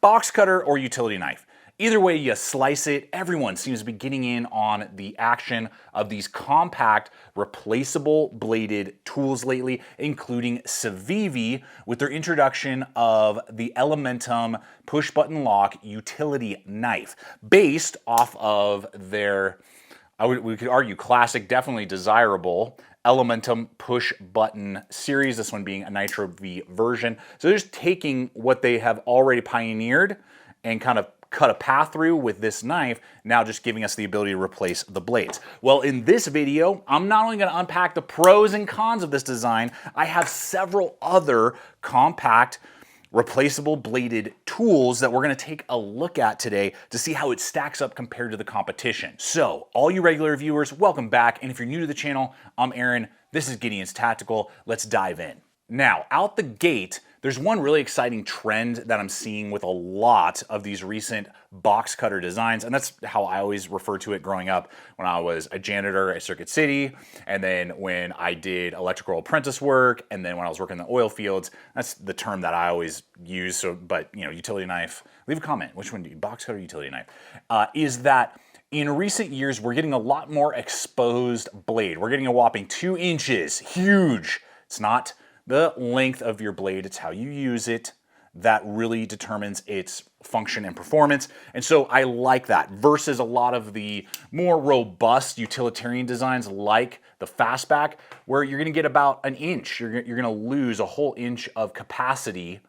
box cutter or utility knife. Either way you slice it, everyone seems to be getting in on the action of these compact, replaceable bladed tools lately, including Civivi with their introduction of the Elementum push-button lock utility knife, based off of their, we could argue, classic, definitely desirable Elementum push-button series, this one being a Nitro V version. So they're just taking what they have already pioneered and kind of cut a path through with this knife, now just giving us the ability to replace the blades. Well, in this video, I'm not only going to unpack the pros and cons of this design, I have several other compact, replaceable bladed tools that we're going to take a look at today to see how it stacks up compared to the competition. So, all you regular viewers, welcome back, and if you're new to the channel, I'm Aaron, this is Gideonstactical, let's dive in. Now, out the gate, there's one really exciting trend that I'm seeing with a lot of these recent box cutter designs, and that's how I always refer to it growing up when I was a janitor at Circuit City, and then when I did electrical apprentice work, and then when I was working in the oil fields. That's the term that I always use. So, but you know, utility knife, leave a comment, which one do you, box cutter or utility knife? Is that in recent years, we're getting a lot more exposed blade. We're getting a whopping 2 inches, huge. It's not the length of your blade, it's how you use it that really determines its function and performance. And so I like that versus a lot of the more robust utilitarian designs like the Fastback, where you're gonna get about an inch. You're gonna lose a whole inch of capacity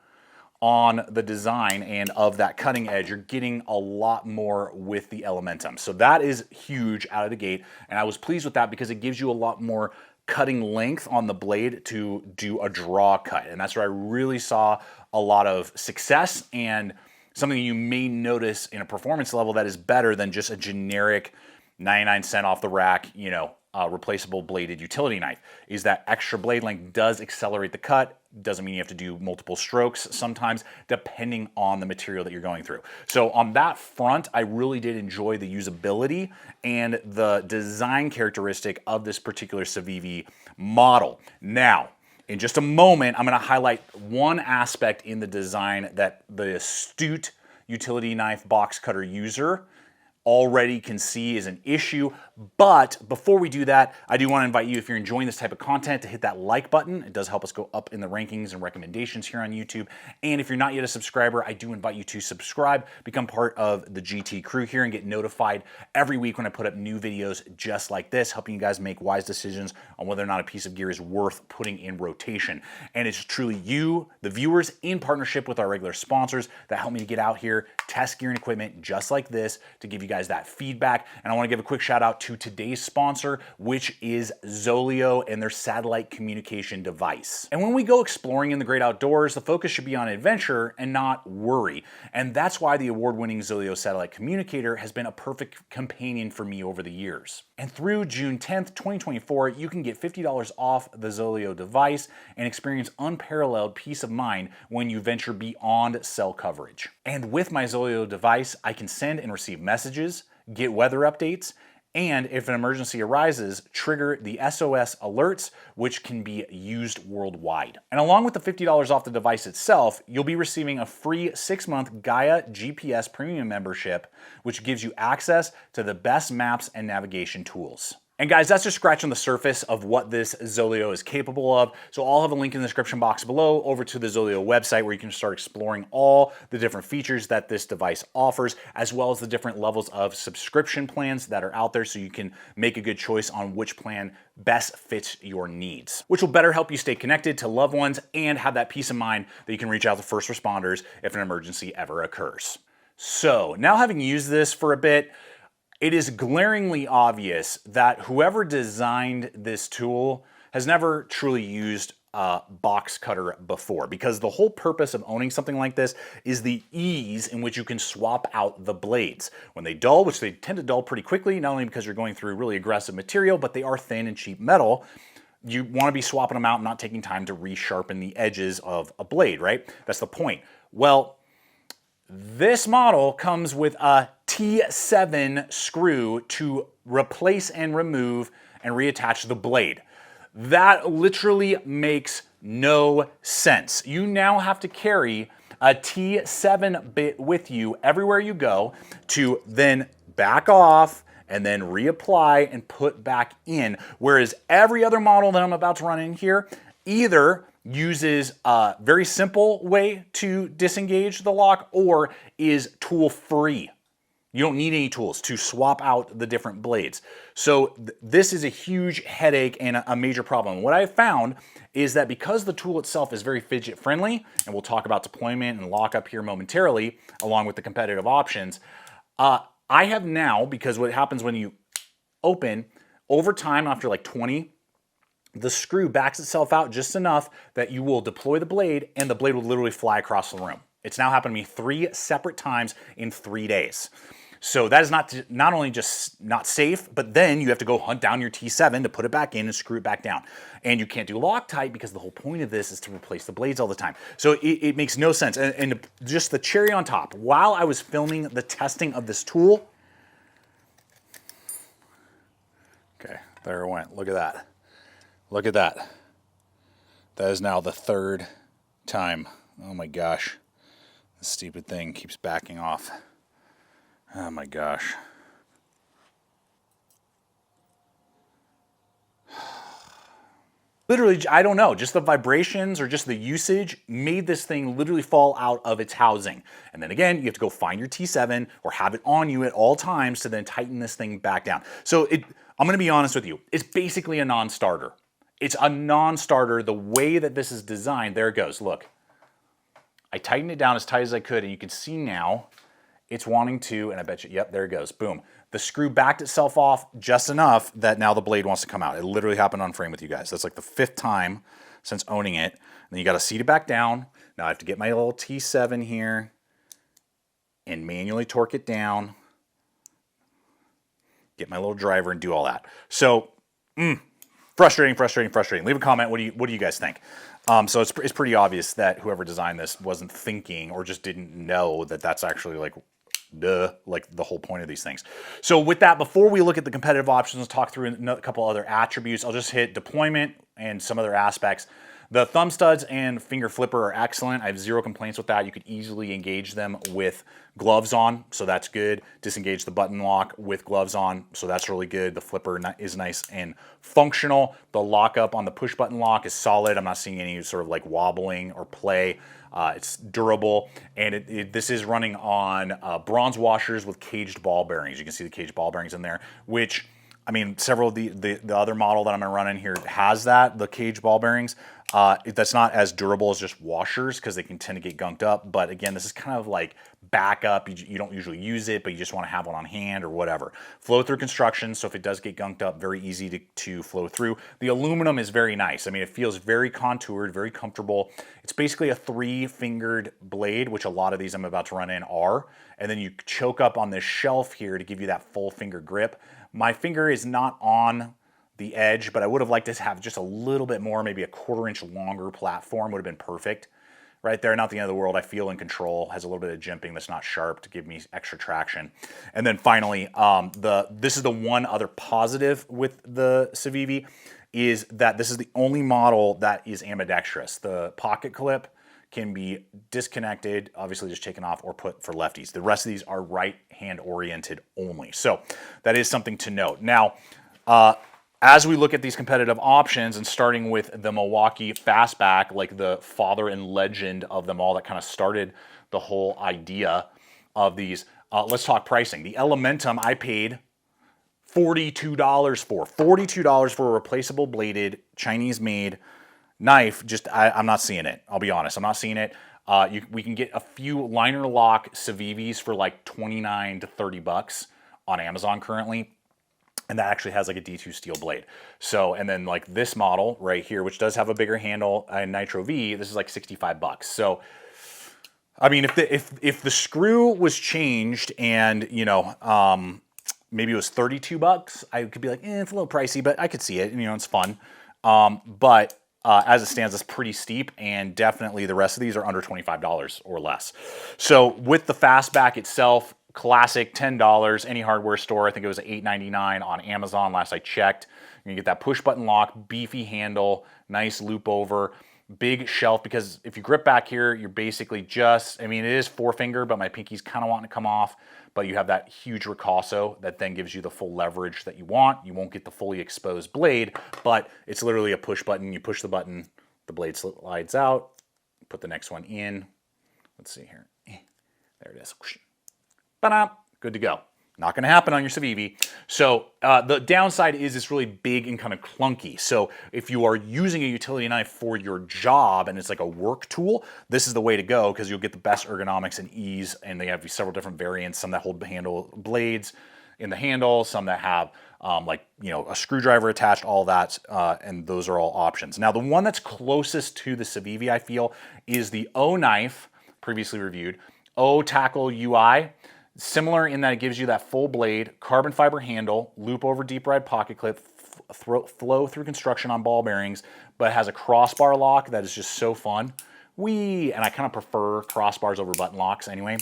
on the design and of that cutting edge. You're getting a lot more with the Elementum. So that is huge out of the gate. And I was pleased with that because it gives you a lot more cutting length on the blade to do a draw cut. And that's where I really saw a lot of success and something you may notice in a performance level that is better than just a generic 99-cent off the rack, you know, replaceable bladed utility knife, is that extra blade length does accelerate the cut. Doesn't mean you have to do multiple strokes sometimes, depending on the material that you're going through. So on that front, I really did enjoy the usability and the design characteristic of this particular Civivi model. Now, in just a moment, I'm going to highlight one aspect in the design that the astute utility knife box cutter user already can see is an issue. But before we do that, I do want to invite you, if you're enjoying this type of content, to hit that like button. It does help us go up in the rankings and recommendations here on YouTube. And if you're not yet a subscriber, I do invite you to subscribe, become part of the GT crew here, and get notified every week when I put up new videos just like this, helping you guys make wise decisions on whether or not a piece of gear is worth putting in rotation. And it's truly you, the viewers, in partnership with our regular sponsors that help me to get out here, test gear and equipment just like this, to give you guys that feedback. And I want to give a quick shout out to today's sponsor, which is Zoleo and their satellite communication device. And when we go exploring in the great outdoors, the focus should be on adventure and not worry. And that's why the award-winning Zoleo satellite communicator has been a perfect companion for me over the years. And through June 10th, 2024, you can get $50 off the Zoleo device and experience unparalleled peace of mind when you venture beyond cell coverage. And with my Zoleo device, I can send and receive messages, get weather updates, and if an emergency arises, trigger the SOS alerts, which can be used worldwide. And along with the $50 off the device itself, you'll be receiving a free 6-month Gaia GPS Premium membership, which gives you access to the best maps and navigation tools. And guys, that's just scratching the surface of what this Zoleo is capable of. So I'll have a link in the description box below over to the Zoleo website where you can start exploring all the different features that this device offers, as well as the different levels of subscription plans that are out there, so you can make a good choice on which plan best fits your needs, which will better help you stay connected to loved ones and have that peace of mind that you can reach out to first responders if an emergency ever occurs. So now, having used this for a bit, it is glaringly obvious that whoever designed this tool has never truly used a box cutter before, because the whole purpose of owning something like this is the ease in which you can swap out the blades. When they dull, which they tend to dull pretty quickly, not only because you're going through really aggressive material, but they are thin and cheap metal, you want to be swapping them out and not taking time to resharpen the edges of a blade, right? That's the point. Well, this model comes with a T7 screw to replace and remove and reattach the blade. That literally makes no sense. You now have to carry a T7 bit with you everywhere you go to then back off and then reapply and put back in. Whereas every other model that I'm about to run in here either uses a very simple way to disengage the lock or is tool free. You don't need any tools to swap out the different blades. So this is a huge headache and a major problem. What I've found is that because the tool itself is very fidget friendly, and we'll talk about deployment and lockup here momentarily, along with the competitive options, I have now, because what happens when you open, over time after like 20, the screw backs itself out just enough that you will deploy the blade and the blade will literally fly across the room. It's now happened to me 3 separate times in 3 days. So that is not only just not safe, but then you have to go hunt down your T7 to put it back in and screw it back down. And you can't do Loctite because the whole point of this is to replace the blades all the time. So it makes no sense. And just the cherry on top, while I was filming the testing of this tool, okay, there it went. Look at that. Look at that. That is now the 3rd time. Oh my gosh. This stupid thing keeps backing off. Oh my gosh. Literally, I don't know, just the vibrations or just the usage made this thing literally fall out of its housing. And then again, you have to go find your T7 or have it on you at all times to then tighten this thing back down. So I'm gonna be honest with you, it's basically a non-starter. It's a non-starter the way that this is designed. There it goes, look. I tightened it down as tight as I could and you can see now it's wanting to, and I bet you, yep, there it goes, boom. The screw backed itself off just enough that now the blade wants to come out. It literally happened on frame with you guys. That's like the 5th time since owning it. And then you gotta seat it back down. Now I have to get my little T7 here and manually torque it down, get my little driver and do all that. So, frustrating, frustrating, frustrating. Leave a comment, what do you guys think? So it's pretty obvious that whoever designed this wasn't thinking or just didn't know that that's actually like the whole point of these things. So with that, before we look at the competitive options, let's talk through a couple other attributes. I'll just hit deployment and some other aspects. The thumb studs and finger flipper are excellent. I have 0 complaints with that. You could easily engage them with gloves on, so that's good. Disengage the button lock with gloves on, so that's really good. The flipper is nice and functional. The lockup on the push button lock is solid. I'm not seeing any sort of like wobbling or play. It's durable, and this is running on bronze washers with caged ball bearings. You can see the caged ball bearings in there, which, I mean, several of the other model that I'm gonna run in here has that, the cage ball bearings. That's not as durable as just washers because they can tend to get gunked up. But again, this is kind of like backup. You don't usually use it, but you just want to have one on hand or whatever. Flow through construction, so if it does get gunked up, very easy to flow through. The aluminum is very nice. I mean, it feels very contoured, very comfortable. It's basically a 3-fingered blade, which a lot of these I'm about to run in are. And then you choke up on this shelf here to give you that full finger grip. My finger is not on the edge, but I would have liked to have just a little bit more, maybe a 1/4 inch longer platform would have been perfect. Right there, not the end of the world. I feel in control, has a little bit of jimping that's not sharp to give me extra traction. And then finally, this is the one other positive with the Civivi, is that this is the only model that is ambidextrous. The pocket clip can be disconnected, obviously just taken off or put for lefties. The rest of these are right hand oriented only. So that is something to note. Now, as we look at these competitive options, and starting with the Milwaukee Fastback, like the father and legend of them all that kind of started the whole idea of these, let's talk pricing. The Elementum I paid $42 for. $42 for a replaceable bladed, Chinese-made knife. Just, I'm not seeing it. I'll be honest, I'm not seeing it. We can get a few liner lock Civivis for like 29 to 30 bucks on Amazon currently. And that actually has like a D2 steel blade. So, and then like this model right here, which does have a bigger handle and Nitro V, this is like 65 bucks. So, I mean, if the screw was changed and, you know, maybe it was 32 bucks, I could be like, it's a little pricey, but I could see it, and, you know, it's fun. But as it stands, it's pretty steep, and definitely the rest of these are under $25 or less. So with the Fastback itself, classic, $10, any hardware store. I think it was $8.99 on Amazon last I checked. You can get that push button lock, beefy handle, nice loop over. big shelf, because if you grip back here, you're basically just, I mean, it is 4-finger, but my pinky's kind of wanting to come off, but you have that huge ricasso that then gives you the full leverage that you want. You won't get the fully exposed blade, but it's literally a push button. You push the button, the blade slides out, put the next one in. Let's see here. There it is. Ba-da! Good to go. Not going to happen on your Civivi. So the downside is it's really big and kind of clunky. So if you are using a utility knife for your job and it's like a work tool, this is the way to go, because you'll get the best ergonomics and ease. And they have several different variants, some that hold handle blades in the handle, some that have like, you know, a screwdriver attached, all that, and those are all options. Now, the one that's closest to the Civivi, I feel, is the OKnife, previously reviewed, O-Tackle UI. Similar in that it gives you that full blade, carbon fiber handle, loop over deep ride pocket clip, flow through construction on ball bearings, but it has a crossbar lock that is just so fun. And I kind of prefer crossbars over button locks anyway.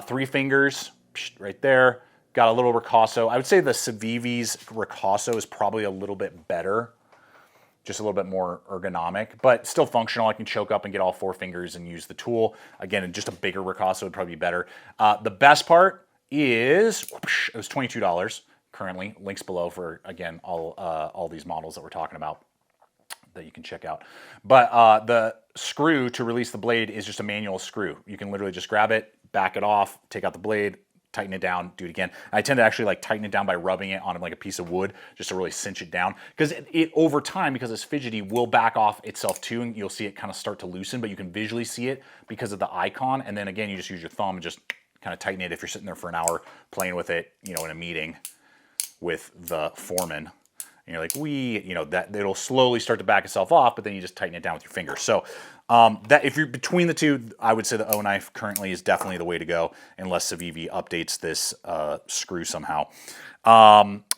3 fingers, right there. Got a little ricasso. I would say the Civivi's ricasso is probably a little bit better. Just a little bit more ergonomic, but still functional. I can choke up and get all 4 fingers and use the tool. Again, just a bigger ricasso would probably be better. The best part is, it was $22 currently. Links below for, again, all these models that we're talking about that you can check out. But the screw to release the blade is just a manual screw. You can literally just grab it, back it off, take out the blade, tighten it down, do it again. I tend to actually like tighten it down by rubbing it on like a piece of wood just to really cinch it down, because it over time, because it's fidgety, will back off itself too, and you'll see it kind of start to loosen, but you can visually see it because of the icon. And then again, you just use your thumb and just kind of tighten it if you're sitting there for an hour playing with it, you know, in a meeting with the foreman. And you're like, you know, that it'll slowly start to back itself off, but then you just tighten it down with your fingers. So that if you're between the two, I would say the OKnife currently is definitely the way to go, unless Civivi updates this screw somehow.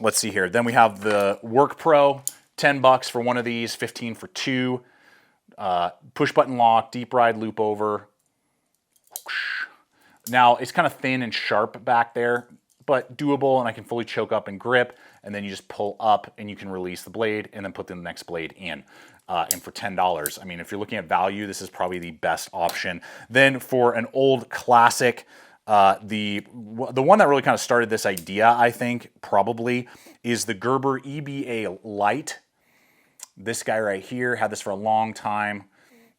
Let's see here. Then we have the Workpro, $10 for one of these, 15 for 2. Push button lock, deep ride loop over. Now it's kind of thin and sharp back there, but doable, and I can fully choke up and grip, and then you just pull up and you can release the blade and then put the next blade in. And for $10, I mean, if you're looking at value, this is probably the best option. Then for an old classic, the one that really kind of started this idea, I think, probably, is the Gerber EAB Lite. This guy right here, had this for a long time.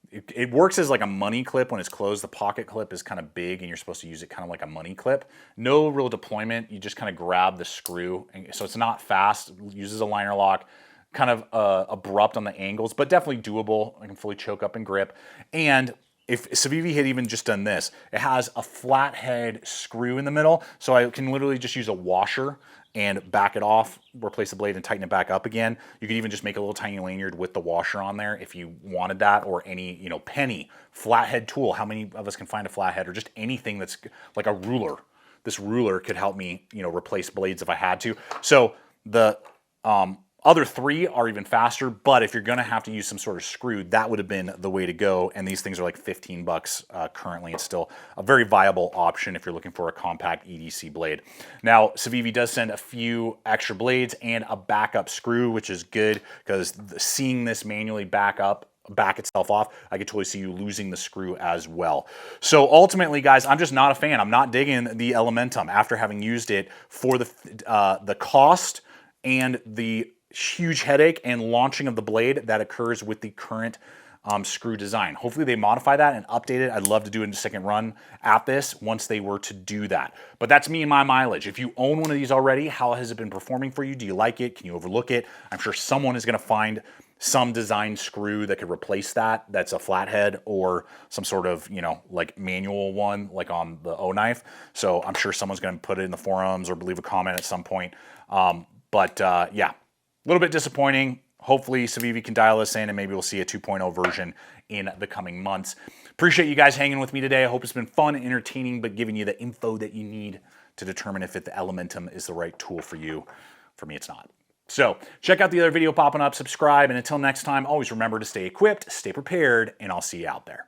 It works as like a money clip when it's closed. The pocket clip is kind of big and you're supposed to use it kind of like a money clip. No real deployment. You just kind of grab the screw. And so it's not fast. It uses a liner lock. Kind of abrupt on the angles, but definitely doable. I can fully choke up and grip. And if Civivi had even just done this, it has a flathead screw in the middle. So I can literally just use a washer and back it off, replace the blade and tighten it back up again. You could even just make a little tiny lanyard with the washer on there if you wanted that, or any, you know, penny, flathead tool. How many of us can find a flathead, or just anything that's like a ruler? This ruler could help me, you know, replace blades if I had to. So the other 3 are even faster, but if you're gonna have to use some sort of screw, that would have been the way to go. And these things are like $15 currently. It's still a very viable option if you're looking for a compact EDC blade. Now, Civivi does send a few extra blades and a backup screw, which is good, because seeing this manually back itself off, I could totally see you losing the screw as well. So ultimately, guys, I'm just not a fan. I'm not digging the Elementum after having used it for the cost and the huge headache and launching of the blade that occurs with the current screw design. Hopefully they modify that and update it. I'd love to do a second run at this once they were to do that. But that's me and my mileage. If you own one of these already, how has it been performing for you? Do you like it? Can you overlook it? I'm sure someone is going to find some design screw that could replace that, that's a flathead or some sort of, you know, like manual one, like on the OKnife. So I'm sure someone's going to put it in the forums or leave a comment at some point. Yeah, a little bit disappointing. Hopefully Civivi can dial this in and maybe we'll see a 2.0 version in the coming months. Appreciate you guys hanging with me today. I hope it's been fun and entertaining, but giving you the info that you need to determine if the Elementum is the right tool for you. For me, it's not. So check out the other video popping up, subscribe, and until next time, always remember to stay equipped, stay prepared, and I'll see you out there.